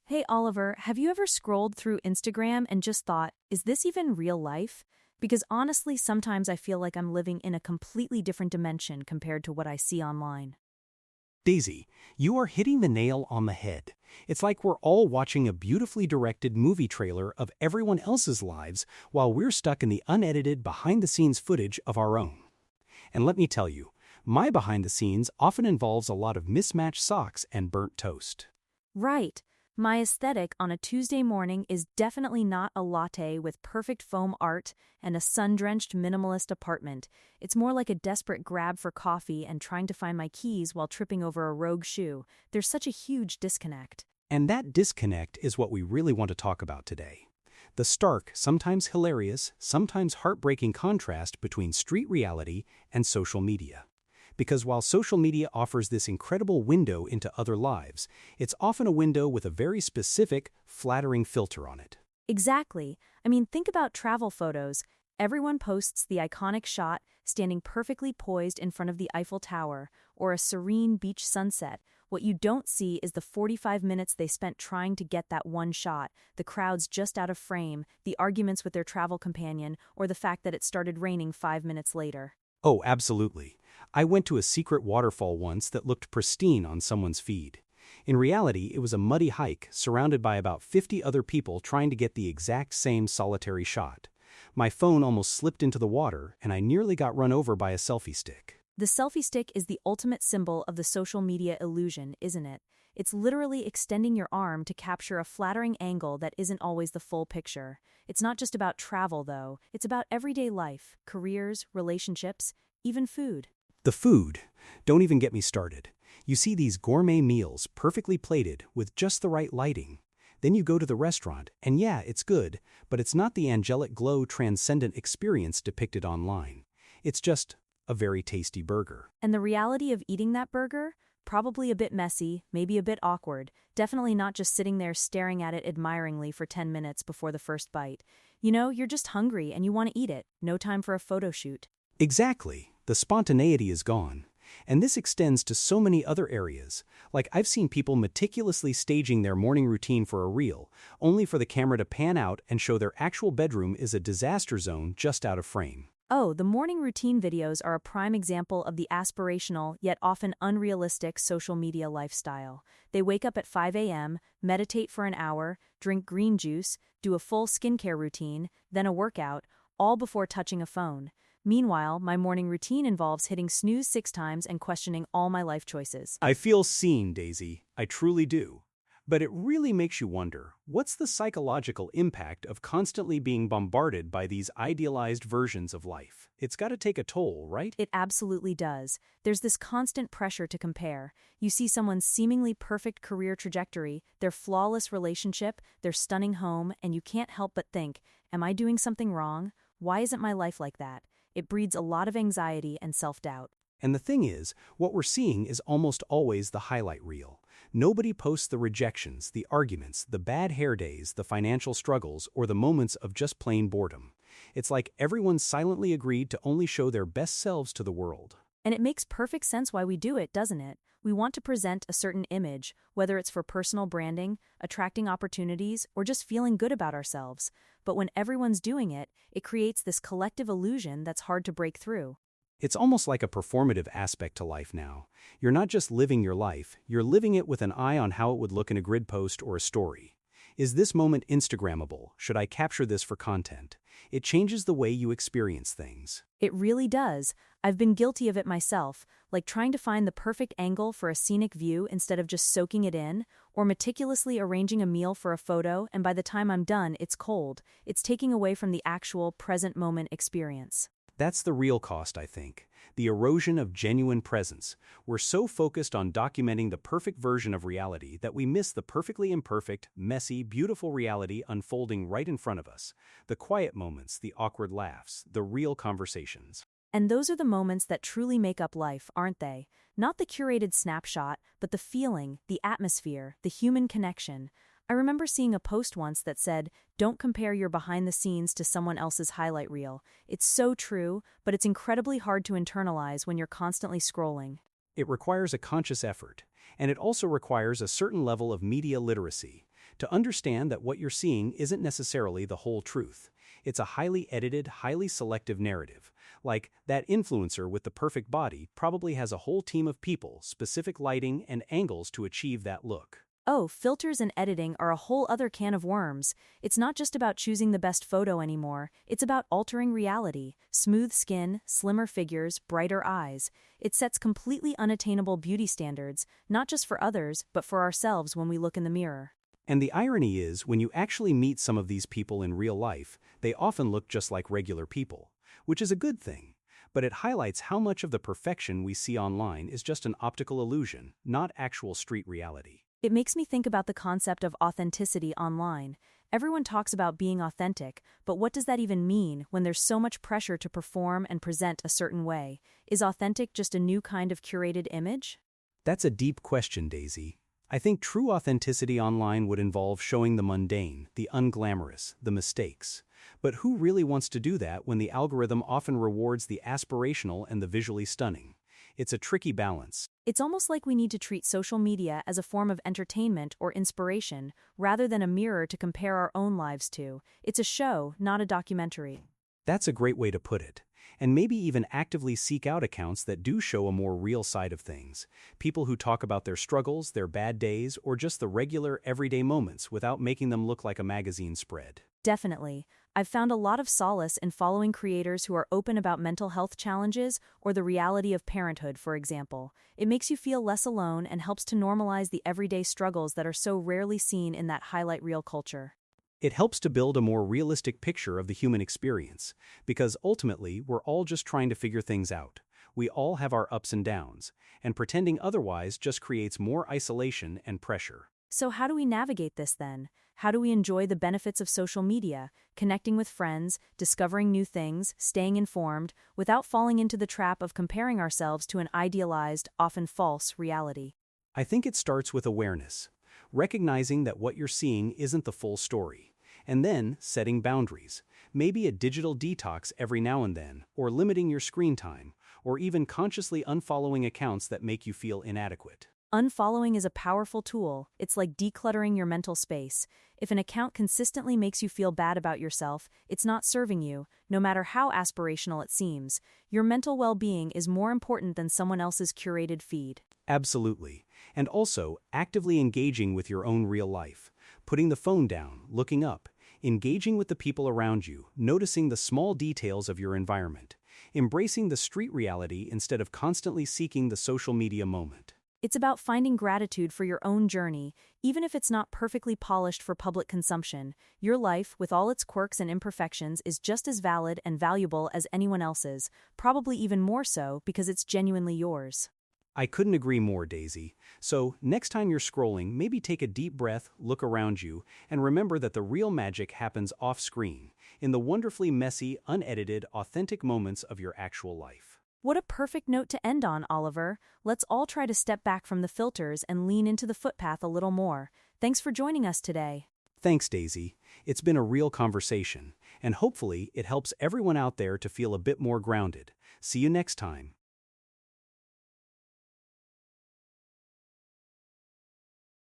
Hey Oliver, have you ever scrolled through Instagram and just thought, is this even real life? Because honestly, sometimes I feel like I'm living in a completely different dimension compared to what I see online. Daisy, you are hitting the nail on the head. It's like we're all watching a beautifully directed movie trailer of everyone else's lives while we're stuck in the unedited behind-the-scenes footage of our own. And let me tell you, my behind-the-scenes often involves a lot of mismatched socks and burnt toast. Right. My aesthetic on a Tuesday morning is definitely not a latte with perfect foam art and a sun-drenched minimalist apartment. It's more like a desperate grab for coffee and trying to find my keys while tripping over a rogue shoe. There's such a huge disconnect. And that disconnect is what we really want to talk about today. The stark, sometimes hilarious, sometimes heartbreaking contrast between street reality and social media. Because while social media offers this incredible window into other lives, it's often a window with a very specific, flattering filter on it. Exactly. I mean, think about travel photos. Everyone posts the iconic shot standing perfectly poised in front of the Eiffel Tower or a serene beach sunset. What you don't see is the 45 minutes they spent trying to get that one shot, the crowds just out of frame, the arguments with their travel companion, or the fact that it started raining 5 minutes later. Oh, absolutely. I went to a secret waterfall once that looked pristine on someone's feed. In reality, it was a muddy hike surrounded by about 50 other people trying to get the exact same solitary shot. My phone almost slipped into the water, and I nearly got run over by a selfie stick. The selfie stick is the ultimate symbol of the social media illusion, isn't it? It's literally extending your arm to capture a flattering angle that isn't always the full picture. It's not just about travel, though. It's about everyday life, careers, relationships, even food. The food. Don't even get me started. You see these gourmet meals perfectly plated with just the right lighting. Then you go to the restaurant, and yeah, it's good, but it's not the angelic glow transcendent experience depicted online. It's just a very tasty burger. And the reality of eating that burger? Probably a bit messy, maybe a bit awkward, definitely not just sitting there staring at it admiringly for 10 minutes before the first bite. You know, you're just hungry and you want to eat it, no time for a photo shoot. Exactly. The spontaneity is gone. And this extends to so many other areas. Like I've seen people meticulously staging their morning routine for a reel, only for the camera to pan out and show their actual bedroom is a disaster zone just out of frame. Oh, the morning routine videos are a prime example of the aspirational, yet often unrealistic social media lifestyle. They wake up at 5 a.m., meditate for an hour, drink green juice, do a full skincare routine, then a workout, all before touching a phone. Meanwhile, my morning routine involves hitting snooze 6 times and questioning all my life choices. I feel seen, Daisy. I truly do. But it really makes you wonder, what's the psychological impact of constantly being bombarded by these idealized versions of life? It's got to take a toll, right? It absolutely does. There's this constant pressure to compare. You see someone's seemingly perfect career trajectory, their flawless relationship, their stunning home, and you can't help but think, am I doing something wrong? Why isn't my life like that? It breeds a lot of anxiety and self-doubt. And the thing is, what we're seeing is almost always the highlight reel. Nobody posts the rejections, the arguments, the bad hair days, the financial struggles, or the moments of just plain boredom. It's like everyone silently agreed to only show their best selves to the world. And it makes perfect sense why we do it, doesn't it? We want to present a certain image, whether it's for personal branding, attracting opportunities, or just feeling good about ourselves. But when everyone's doing it, it creates this collective illusion that's hard to break through. It's almost like a performative aspect to life now. You're not just living your life, you're living it with an eye on how it would look in a grid post or a story. Is this moment Instagrammable? Should I capture this for content? It changes the way you experience things. It really does. I've been guilty of it myself, like trying to find the perfect angle for a scenic view instead of just soaking it in, or meticulously arranging a meal for a photo, and by the time I'm done, it's cold. It's taking away from the actual present moment experience. That's the real cost, I think. The erosion of genuine presence. We're so focused on documenting the perfect version of reality that we miss the perfectly imperfect, messy, beautiful reality unfolding right in front of us. The quiet moments, the awkward laughs, the real conversations. And those are the moments that truly make up life, aren't they? Not the curated snapshot, but the feeling, the atmosphere, the human connection. I remember seeing a post once that said, "Don't compare your behind the scenes to someone else's highlight reel." It's so true, but it's incredibly hard to internalize when you're constantly scrolling. It requires a conscious effort, and it also requires a certain level of media literacy to understand that what you're seeing isn't necessarily the whole truth. It's a highly edited, highly selective narrative. Like, that influencer with the perfect body probably has a whole team of people, specific lighting, and angles to achieve that look. Oh, filters and editing are a whole other can of worms. It's not just about choosing the best photo anymore, it's about altering reality. Smooth skin, slimmer figures, brighter eyes. It sets completely unattainable beauty standards, not just for others, but for ourselves when we look in the mirror. And the irony is, when you actually meet some of these people in real life, they often look just like regular people, which is a good thing. But it highlights how much of the perfection we see online is just an optical illusion, not actual street reality. It makes me think about the concept of authenticity online. Everyone talks about being authentic, but what does that even mean when there's so much pressure to perform and present a certain way? Is authentic just a new kind of curated image? That's a deep question, Daisy. I think true authenticity online would involve showing the mundane, the unglamorous, the mistakes. But who really wants to do that when the algorithm often rewards the aspirational and the visually stunning? It's a tricky balance. It's almost like we need to treat social media as a form of entertainment or inspiration, rather than a mirror to compare our own lives to. It's a show, not a documentary. That's a great way to put it. And maybe even actively seek out accounts that do show a more real side of things. People who talk about their struggles, their bad days, or just the regular, everyday moments without making them look like a magazine spread. Definitely. I've found a lot of solace in following creators who are open about mental health challenges or the reality of parenthood, for example. It makes you feel less alone and helps to normalize the everyday struggles that are so rarely seen in that highlight reel culture. It helps to build a more realistic picture of the human experience, because ultimately we're all just trying to figure things out. We all have our ups and downs, and pretending otherwise just creates more isolation and pressure. So how do we navigate this then? How do we enjoy the benefits of social media, connecting with friends, discovering new things, staying informed, without falling into the trap of comparing ourselves to an idealized, often false reality? I think it starts with awareness, recognizing that what you're seeing isn't the full story, and then setting boundaries, maybe a digital detox every now and then, or limiting your screen time, or even consciously unfollowing accounts that make you feel inadequate. Unfollowing is a powerful tool. It's like decluttering your mental space. If an account consistently makes you feel bad about yourself, it's not serving you, no matter how aspirational it seems. Your mental well-being is more important than someone else's curated feed. Absolutely. And also, actively engaging with your own real life. Putting the phone down, looking up, engaging with the people around you, noticing the small details of your environment. Embracing the street reality instead of constantly seeking the social media moment. It's about finding gratitude for your own journey, even if it's not perfectly polished for public consumption. Your life, with all its quirks and imperfections, is just as valid and valuable as anyone else's, probably even more so because it's genuinely yours. I couldn't agree more, Daisy. So, next time you're scrolling, maybe take a deep breath, look around you, and remember that the real magic happens off-screen, in the wonderfully messy, unedited, authentic moments of your actual life. What a perfect note to end on, Oliver. Let's all try to step back from the filters and lean into the footpath a little more. Thanks for joining us today. Thanks, Daisy. It's been a real conversation, and hopefully it helps everyone out there to feel a bit more grounded. See you next time.